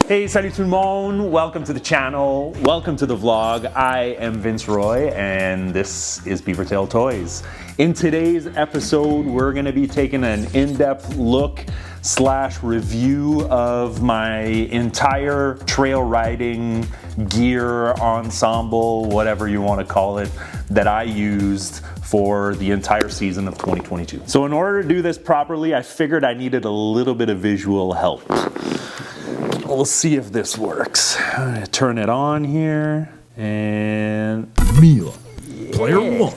Hey, salut tout le monde. Welcome to the channel. Welcome to the vlog. I am Vince Roy and this is Beavertail Toys. In today's episode, we're going to be taking an in-depth look / review of my entire trail riding gear ensemble, whatever you want to call it, that I used for the entire season of 2022. So in order to do this properly, I figured I needed a little bit of visual help. We'll see if this works. I'm gonna turn it on here and Mila, player one.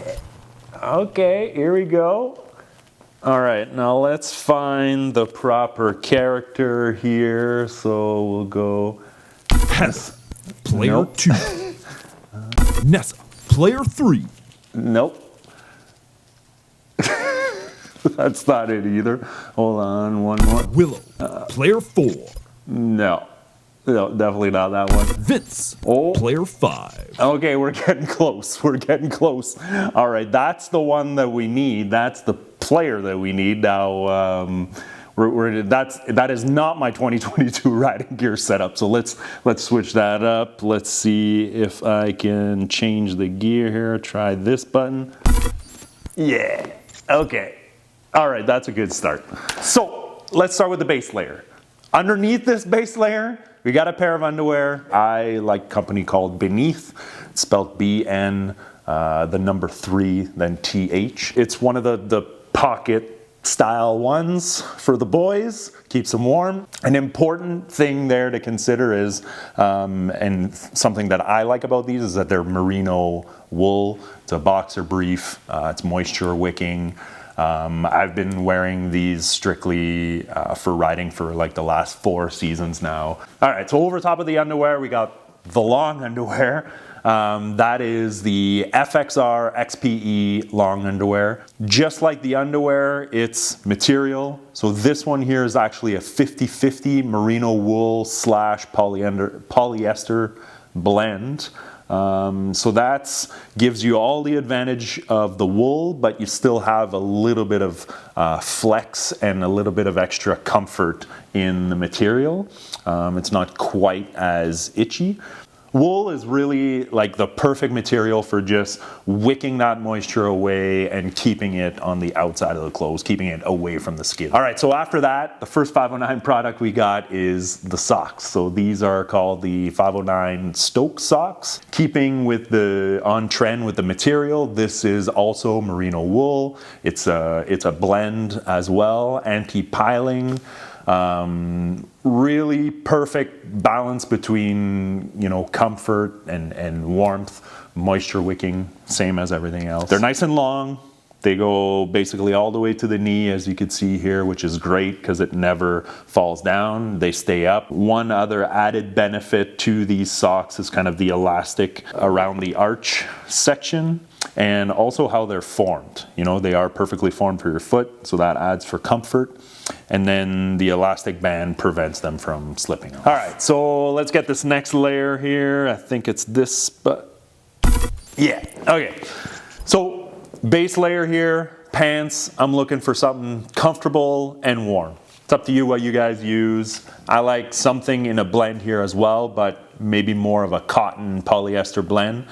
Okay, here we go. All right, now let's find the proper character here. So we'll go Hannah, player Nope. 2. Nessa, player 3. Nope. That's not it either. Hold on, one more. Willow, player 4. No, definitely not that one. Vince, Oh. player 5. Okay, we're getting close. We're getting close. All right, that's the one that we need. That's the player that we need. Now, that is not my 2022 riding gear setup. So let's switch that up. Let's see if I can change the gear here. Try this button. Yeah. Okay. All right, that's a good start. So let's start with the base layer. Underneath this base layer, we got a pair of underwear. I like a company called Beneath. It's spelled B-N, the number 3, then T-H. It's one of the pocket style ones for the boys. Keeps them warm. An important thing there to consider is, and something that I like about these is that they're merino wool. It's a boxer brief. It's moisture wicking. I've been wearing these strictly for riding for like the last 4 seasons now. All right, so over top of the underwear, we got the long underwear. That is the FXR XPE long underwear. Just like the underwear, it's material. So this one here is actually a 50-50 merino wool / polyester blend. So that gives you all the advantage of the wool, but you still have a little bit of flex and a little bit of extra comfort in the material. It's not quite as itchy. Wool is really like the perfect material for just wicking that moisture away and keeping it on the outside of the clothes, keeping it away from the skin. All right, so after that, the first 509 product we got is the socks. So these are called the 509 Stoke socks. Keeping with the on trend with the material, this is also merino wool. It's a blend as well, anti-piling. Really perfect balance between, you know, comfort and warmth, moisture wicking, same as everything else. They're nice and long. They go basically all the way to the knee, as you can see here, which is great because it never falls down. They stay up. One other added benefit to these socks is kind of the elastic around the arch section and also how they're formed. You know, they are perfectly formed for your foot, so that adds for comfort. And then the elastic band prevents them from slipping off. All right, so let's get this next layer here. I think it's this, but yeah, okay. So base layer here, pants. I'm looking for something comfortable and warm. It's up to you what you guys use. I like something in a blend here as well, but maybe more of a cotton polyester blend.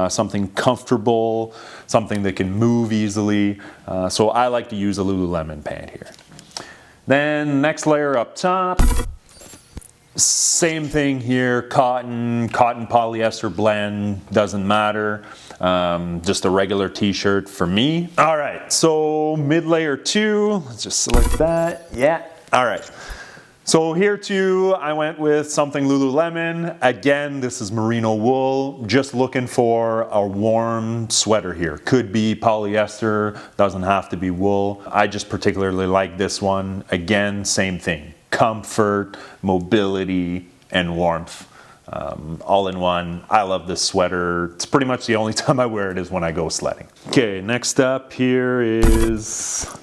Something comfortable, something that can move easily. So I like to use a Lululemon pant here. Then next layer up top, same thing here, cotton polyester blend, doesn't matter. Just a regular t-shirt for me. All right, so mid layer 2, let's just select that, yeah, all right. So here too, I went with something Lululemon. Again, this is merino wool. Just looking for a warm sweater here. Could be polyester, doesn't have to be wool. I just particularly like this one. Again, same thing. Comfort, mobility, and warmth. All in one. I love this sweater. It's pretty much the only time I wear it is when I go sledding. Okay, next up here is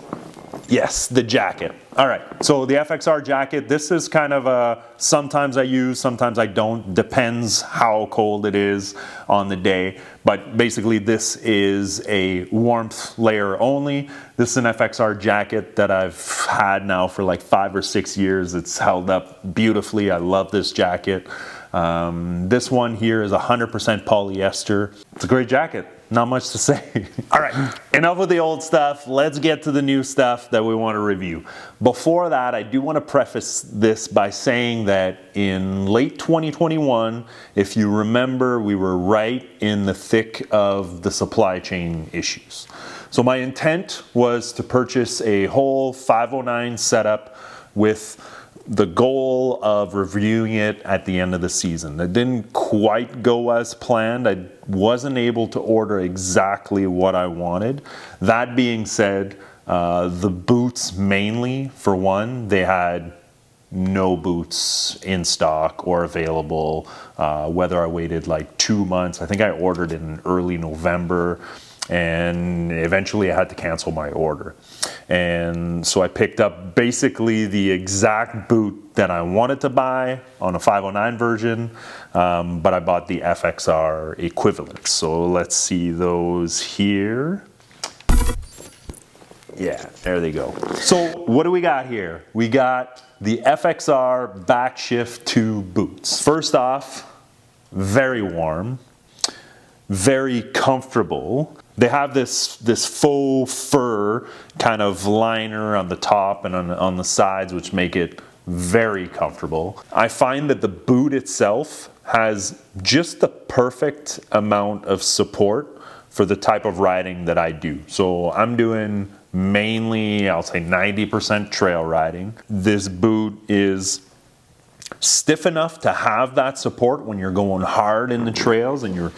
Yes, the jacket. All right, so the FXR jacket, this is kind of a, sometimes I use, sometimes I don't, depends how cold it is on the day. But basically this is a warmth layer only. This is an FXR jacket that I've had now for like 5 or 6 years. It's held up beautifully. I love this jacket. This one here is 100% polyester. It's a great jacket. Not much to say. All right, enough with the old stuff. Let's get to the new stuff that we want to review. Before that, I do want to preface this by saying that in late 2021, if you remember, we were right in the thick of the supply chain issues. So my intent was to purchase a whole 509 setup with the goal of reviewing it at the end of the season. It didn't quite go as planned. I wasn't able to order exactly what I wanted. That being said, the boots mainly, for one, they had no boots in stock or available, whether I waited like 2 months. I think I ordered it in early November, and eventually I had to cancel my order. And so I picked up basically the exact boot that I wanted to buy on a 509 version, but I bought the FXR equivalent. So let's see those here. Yeah, there they go. So what do we got here? We got the FXR Backshift 2 boots. First off, very warm, very comfortable. They have this faux fur kind of liner on the top and on the sides, which make it very comfortable. I find that the boot itself has just the perfect amount of support for the type of riding that I do. So I'm doing mainly, I'll say 90% trail riding. This boot is stiff enough to have that support when you're going hard in the trails and you're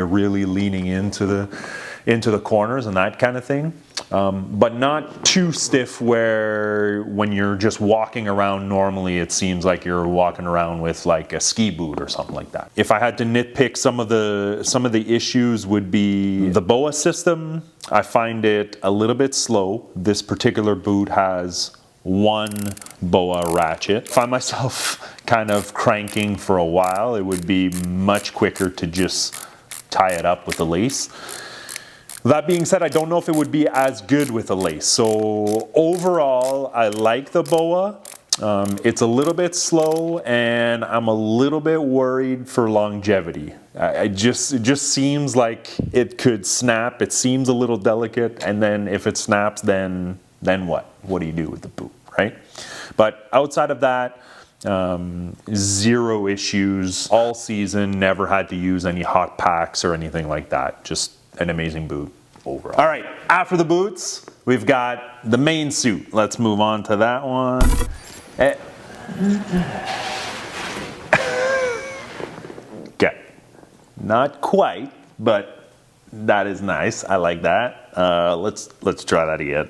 really leaning into the corners and that kind of thing, but not too stiff where when you're just walking around normally it seems like you're walking around with like a ski boot or something like that. If I had to nitpick, some of the issues would be the BOA system. I find it a little bit slow. This particular boot has one BOA ratchet. If I myself kind of cranking for a while, it would be much quicker to just tie it up with a lace. That being said, I don't know if it would be as good with a lace. So overall, I like the BOA. It's a little bit slow and I'm a little bit worried for longevity. It just seems like it could snap. It seems a little delicate, and then if it snaps, then what? What do you do with the boot, right? But outside of that, zero issues all season. Never had to use any hot packs or anything like that. Just an amazing boot overall. All right, after the boots, we've got the main suit. Let's move on to that one. Okay, not quite, but that is nice. I like that. Let's try that again.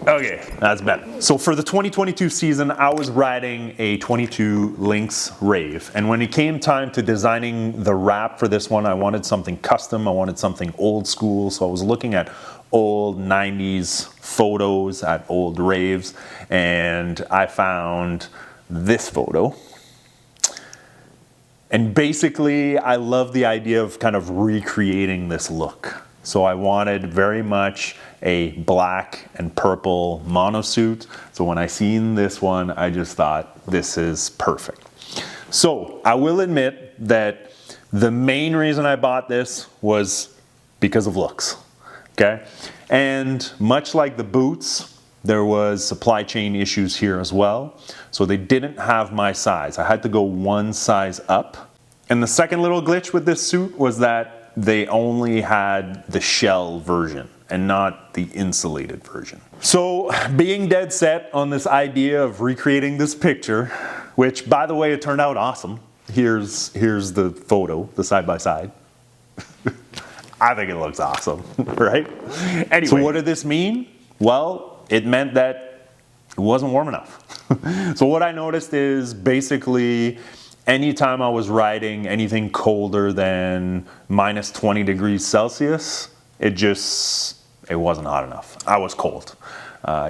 Okay, that's better. So for the 2022 season, I was riding a 22 Lynx Rave. And when it came time to designing the wrap for this one, I wanted something custom. I wanted something old school. So I was looking at old 90s photos at old raves. And I found this photo. And basically, I love the idea of kind of recreating this look. So I wanted very much a black and purple monosuit. So when I seen this one, I just thought this is perfect. So I will admit that the main reason I bought this was because of looks, okay? And much like the boots, there was supply chain issues here as well. So they didn't have my size. I had to go one size up. And the second little glitch with this suit was that they only had the shell version and not the insulated version. So being dead set on this idea of recreating this picture, which by the way, it turned out awesome. Here's the photo, the side by side. I think it looks awesome, right? Anyway, so what did this mean? Well, it meant that it wasn't warm enough. So what I noticed is basically anytime I was riding anything colder than minus 20 degrees Celsius, it just it wasn't hot enough. I was cold.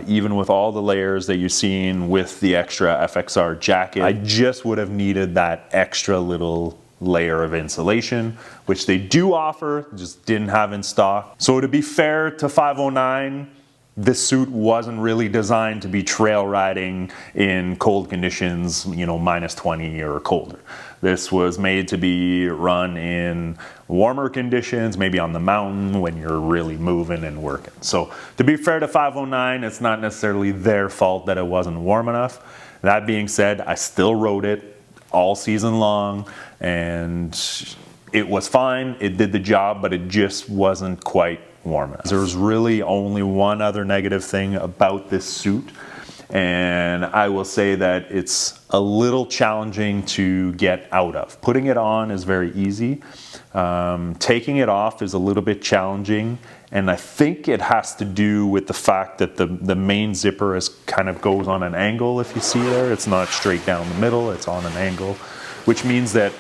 Even with all the layers that you've seen with the extra FXR jacket, I just would have needed that extra little layer of insulation, which they do offer, just didn't have in stock. So to be fair to 509, this suit wasn't really designed to be trail riding in cold conditions, you know, minus 20 or colder. This was made to be run in warmer conditions, maybe on the mountain when you're really moving and working. So to be fair to 509, it's not necessarily their fault that it wasn't warm enough. That being said, I still rode it all season long and it was fine. It did the job, but it just wasn't quite warm enough. There was really only one other negative thing about this suit, and I will say that it's a little challenging to get out of. Putting it on is very easy. Taking it off is a little bit challenging, and I think it has to do with the fact that the main zipper is kind of goes on an angle. If you see there, it's not straight down the middle, it's on an angle, which means that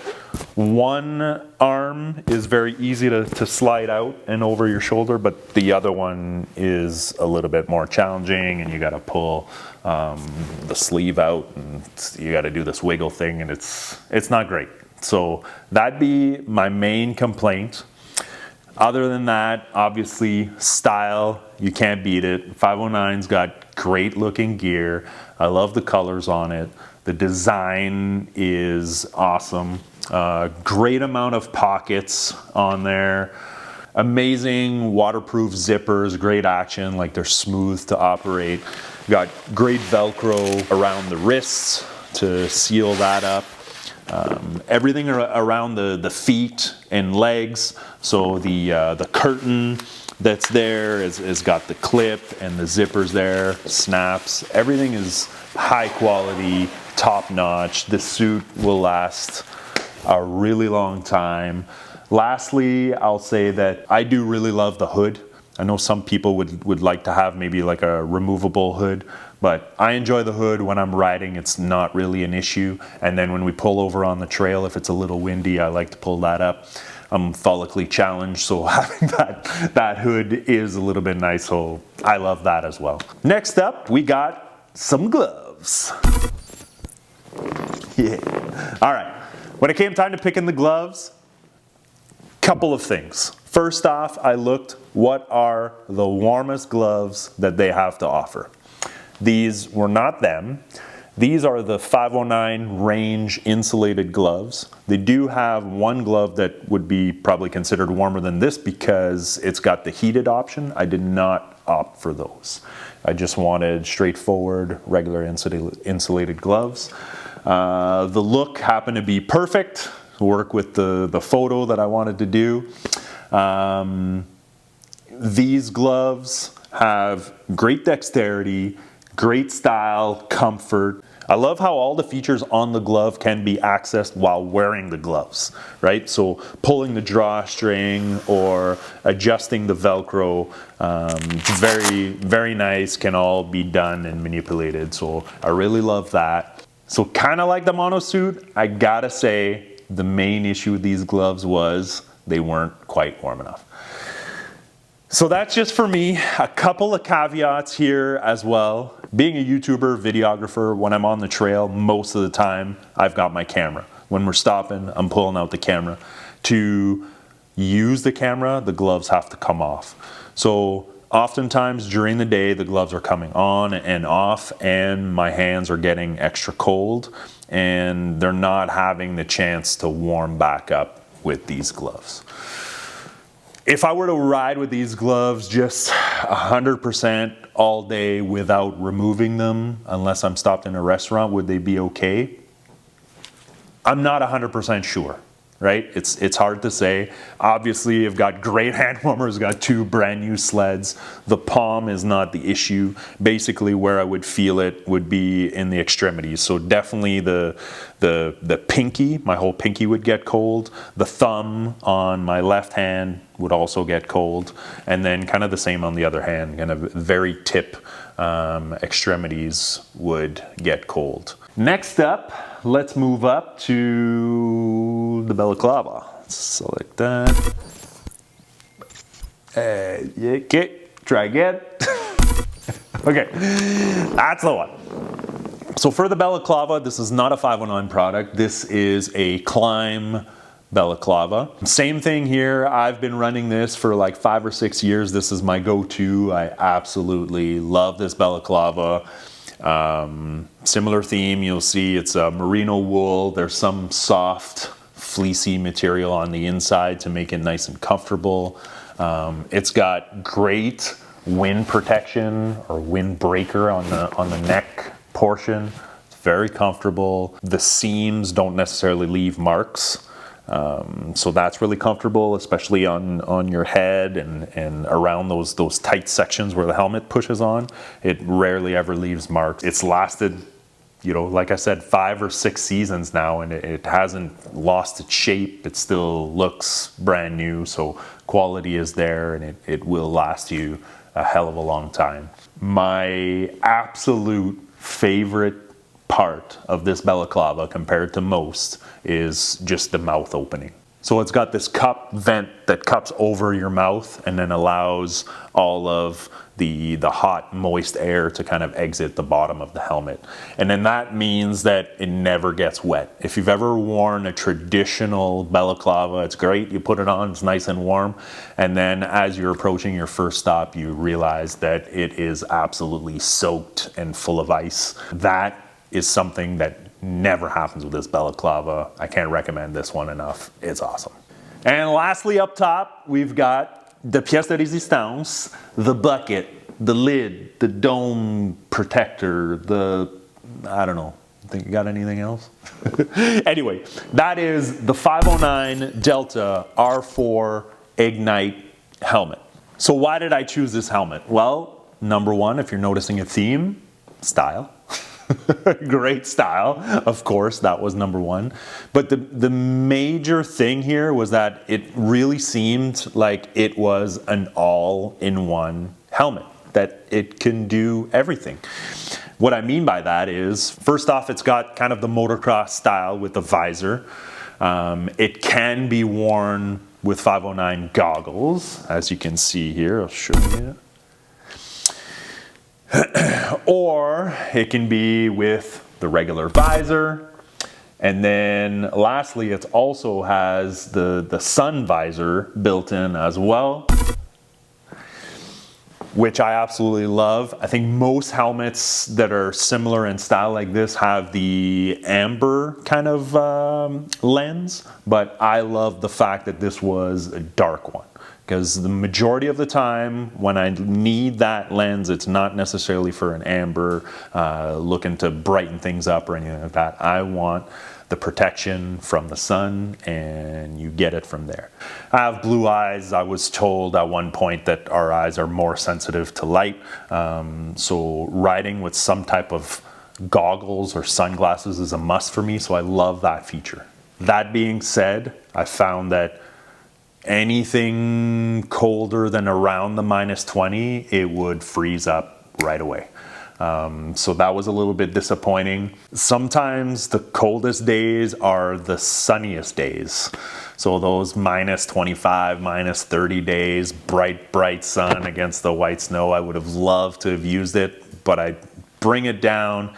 one arm is very easy to slide out and over your shoulder, but the other one is a little bit more challenging, and you got to pull the sleeve out, and you got to do this wiggle thing, and it's not great. So that'd be my main complaint. Other than that, obviously style, you can't beat it. 509's got great looking gear. I love the colors on it. The design is awesome. Great amount of pockets on there. Amazing waterproof zippers, great action, like they're smooth to operate. Got great Velcro around the wrists to seal that up. Everything around the feet and legs. So the curtain that's there has got the clip and the zippers there, snaps. Everything is high quality, top notch. This suit will last a really long time. Lastly, I'll say that I do really love the hood. I know some people would like to have maybe like a removable hood, but I enjoy the hood when I'm riding. It's not really an issue. And then when we pull over on the trail, if it's a little windy, I like to pull that up. I'm follically challenged, so having that hood is a little bit nice, so I love that as well. Next up, we got some gloves. Yeah, all right. When it came time to picking the gloves, couple of things. First off, I looked, what are the warmest gloves that they have to offer? These were not them. These are the 509 range insulated gloves. They do have one glove that would be probably considered warmer than this because it's got the heated option. I did not opt for those. I just wanted straightforward, regular insulated gloves. The look happened to be perfect, work with the photo that I wanted to do. These gloves have great dexterity, great style, comfort. I love how all the features on the glove can be accessed while wearing the gloves, right? So pulling the drawstring or adjusting the Velcro, very, very nice, can all be done and manipulated. So I really love that. So kind of like the monosuit, I gotta say the main issue with these gloves was they weren't quite warm enough. So that's just for me. A couple of caveats here as well. Being a YouTuber, videographer, when I'm on the trail, most of the time I've got my camera. When we're stopping, I'm pulling out the camera. To use the camera, the gloves have to come off. So oftentimes during the day, the gloves are coming on and off, and my hands are getting extra cold, and they're not having the chance to warm back up with these gloves. If I were to ride with these gloves just 100% all day without removing them, unless I'm stopped in a restaurant, would they be okay? I'm not 100% sure, right? It's hard to say. Obviously, I've got great hand warmers, got 2 brand new sleds. The palm is not the issue. Basically, where I would feel it would be in the extremities. So definitely the pinky, my whole pinky would get cold. The thumb on my left hand would also get cold. And then kind of the same on the other hand, kind of very tip extremities would get cold. Next up, let's move up to the balaclava. Select that. Okay. Try again. Okay, that's the one. So for the balaclava, this is not a 509 product. This is a Klim balaclava. Same thing here. I've been running this for like 5 or 6 years. This is my go-to. I absolutely love this balaclava. Similar theme, you'll see it's a merino wool. There's some soft, fleecy material on the inside to make it nice and comfortable. It's got great wind protection or wind breaker on the neck portion. It's very comfortable. The seams don't necessarily leave marks. So that's really comfortable, especially on your head and around those tight sections where the helmet pushes on. It rarely ever leaves marks. It's lasted, you know, like I said, 5 or 6 seasons now, and it hasn't lost its shape. It still looks brand new, so quality is there, and it will last you a hell of a long time. My absolute favorite part of this balaclava compared to most is just the mouth opening. So it's got this cup vent that cups over your mouth and then allows all of the hot, moist air to kind of exit the bottom of the helmet. And then that means that it never gets wet. If you've ever worn a traditional balaclava, it's great. You put it on, it's nice and warm. And then as you're approaching your first stop, you realize that it is absolutely soaked and full of ice. That is something that never happens with this balaclava. I can't recommend this one enough. It's awesome. And lastly, up top, we've got the pièce de résistance, the bucket, the lid, the dome protector, I don't know. Think you got anything else? Anyway, that is the 509 Delta R4 Ignite helmet. So why did I choose this helmet? Well, number one, if you're noticing a theme, style. Great style, of course, that was number one. But the major thing here was that it really seemed like it was an all-in-one helmet, that it can do everything. What I mean by that is, first off, it's got kind of the motocross style with the visor. It can be worn with 509 goggles, as you can see here. I'll show you. Or it can be with the regular visor. And then lastly, it also has the sun visor built in as well, which I absolutely love. I think most helmets that are similar in style like this have the amber kind of lens, but I love the fact that this was a dark one. Because the majority of the time when I need that lens, it's not necessarily for an amber, looking to brighten things up or anything like that. I want the protection from the sun, and you get it from there. I have blue eyes. I was told at one point that our eyes are more sensitive to light. So riding with some type of goggles or sunglasses is a must for me, so I love that feature. That being said, I found that anything colder than around the -20, it would freeze up right away. So that was a little bit disappointing. Sometimes the coldest days are the sunniest days. So those -25, -30 days, bright sun against the white snow, I would have loved to have used it, but I bring it down.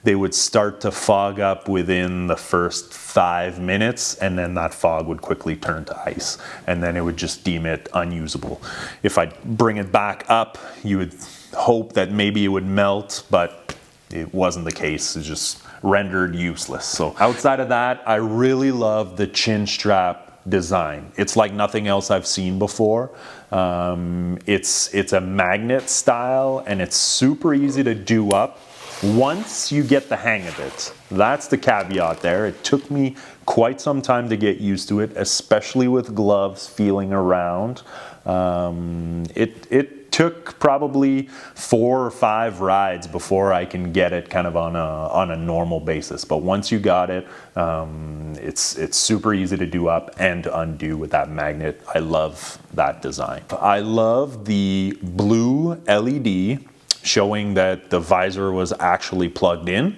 They would start to fog up within the first 5 minutes, and then that fog would quickly turn to ice, and then it would just deem it unusable. If I bring it back up, you would hope that maybe it would melt, but it wasn't the case. It's just rendered useless. So outside of that, I really love the chin strap design. It's like nothing else I've seen before. It's a magnet style, and it's super easy to do up once you get the hang of it. That's the caveat there. It took me quite some time to get used to it, especially with gloves feeling around. It took probably 4 or 5 rides before I can get it kind of on a normal basis. But once you got it, it's super easy to do up and to undo with that magnet. I love that design. I love the blue LED showing that the visor was actually plugged in.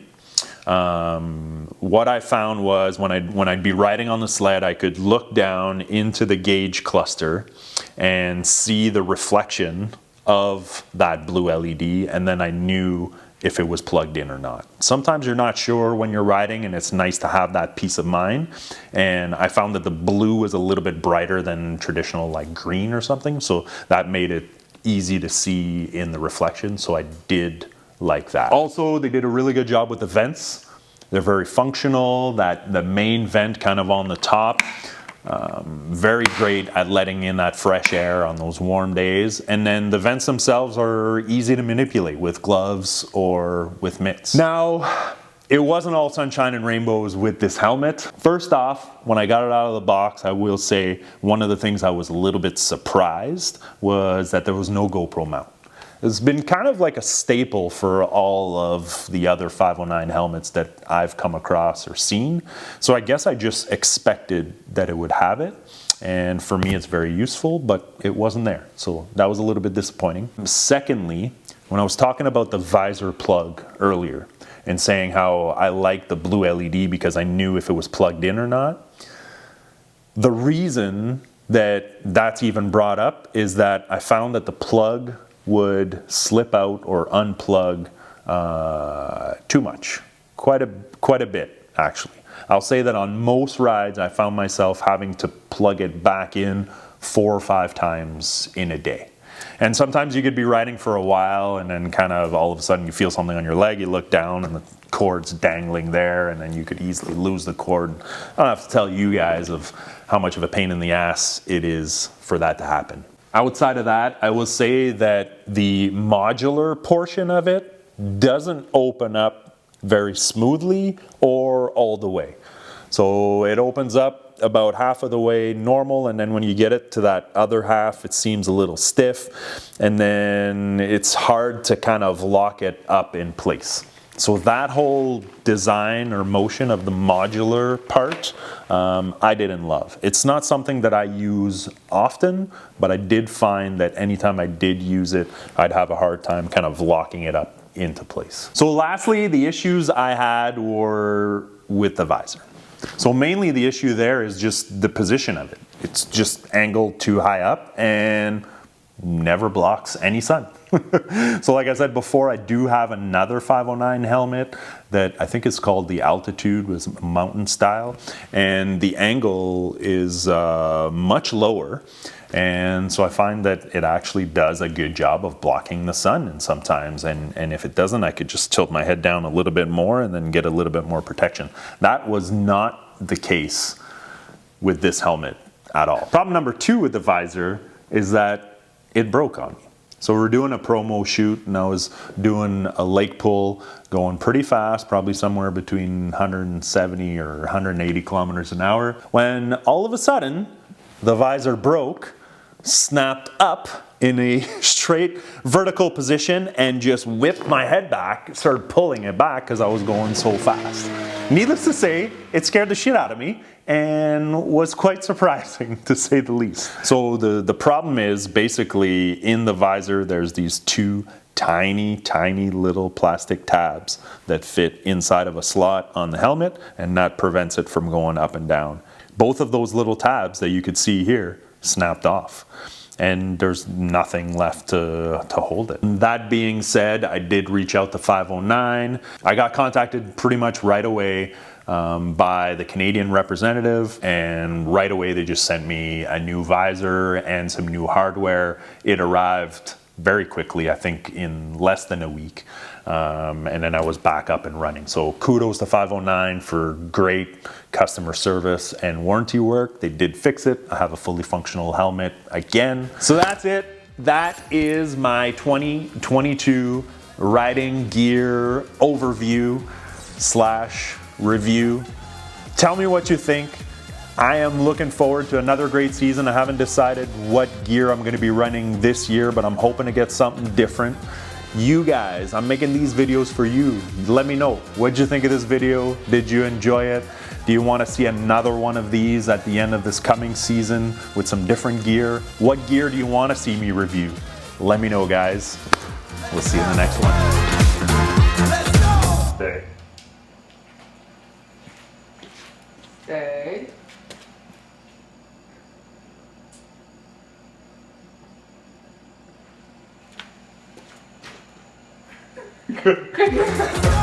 What I found was when I'd be riding on the sled, I could look down into the gauge cluster and see the reflection of that blue LED, and then I knew if it was plugged in or not. Sometimes you're not sure when you're riding, and it's nice to have that peace of mind. And I found that the blue was a little bit brighter than traditional like green or something, so that made it easy to see in the reflection, so I did like that. Also, they did a really good job with the vents. They're very functional. That the main vent kind of on the top, very great at letting in that fresh air on those warm days. And then the vents themselves are easy to manipulate with gloves or with mitts. Now, it wasn't all sunshine and rainbows with this helmet. First off, when I got it out of the box, I will say one of the things I was a little bit surprised was that there was no GoPro mount. It's been kind of like a staple for all of the other 509 helmets that I've come across or seen. So I guess I just expected that it would have it. And for me, it's very useful, but it wasn't there. So that was a little bit disappointing. Secondly, when I was talking about the visor plug earlier and saying how I like the blue LED because I knew if it was plugged in or not, the reason that that's even brought up is that I found that the plug would slip out or unplug too much, quite a bit actually. I'll say that on most rides I found myself having to plug it back in 4 or 5 times in a day. And sometimes you could be riding for a while and then kind of all of a sudden you feel something on your leg, you look down and the cord's dangling there, and then you could easily lose the cord. I don't have to tell you guys of how much of a pain in the ass it is for that to happen. Outside of that, I will say that the modular portion of it doesn't open up very smoothly or all the way. So it opens up about half of the way normal, and then when you get it to that other half, it seems a little stiff, and then it's hard to kind of lock it up in place. So that whole design or motion of the modular part, I didn't love. It's not something that I use often, but I did find that anytime I did use it, I'd have a hard time kind of locking it up into place. So lastly, the issues I had were with the visor. So mainly the issue there is just the position of it. It's just angled too high up and never blocks any sun. So like I said before, I do have another 509 helmet that I think is called the Altitude, was mountain style, and the angle is much lower, and so I find that it actually does a good job of blocking the sun, and sometimes, and if it doesn't, I could just tilt my head down a little bit more and then get a little bit more protection. That was not the case with this helmet at all. Problem number 2 with the visor is that it broke on me. So we're doing a promo shoot, and I was doing a lake pull, going pretty fast, probably somewhere between 170 or 180 kilometers an hour, when all of a sudden the visor broke, snapped up in a straight vertical position, and just whipped my head back, started pulling it back because I was going so fast. Needless to say, it scared the shit out of me and was quite surprising, to say the least. So the problem is basically in the visor there's these 2 tiny little plastic tabs that fit inside of a slot on the helmet, and that prevents it from going up and down. Both of those little tabs that you could see here snapped off, and there's nothing left to hold it. That being said, I did reach out to 509. I got contacted pretty much right away by the Canadian representative, and right away they just sent me a new visor and some new hardware. It arrived very quickly, I think in less than a week, and then I was back up and running. So kudos to 509 for great customer service and warranty work. They did fix it. I have a fully functional helmet again. So that's it. That is my 2022 riding gear overview / review. Tell me what you think. I am looking forward to another great season. I haven't decided what gear I'm going to be running this year, but I'm hoping to get something different. You guys, I'm making these videos for you. Let me know. What'd you think of this video? Did you enjoy it? Do you want to see another one of these at the end of this coming season with some different gear? What gear do you want to see me review? Let me know, guys. We'll see you in the next one. Let's go! Stay. Stay. Good.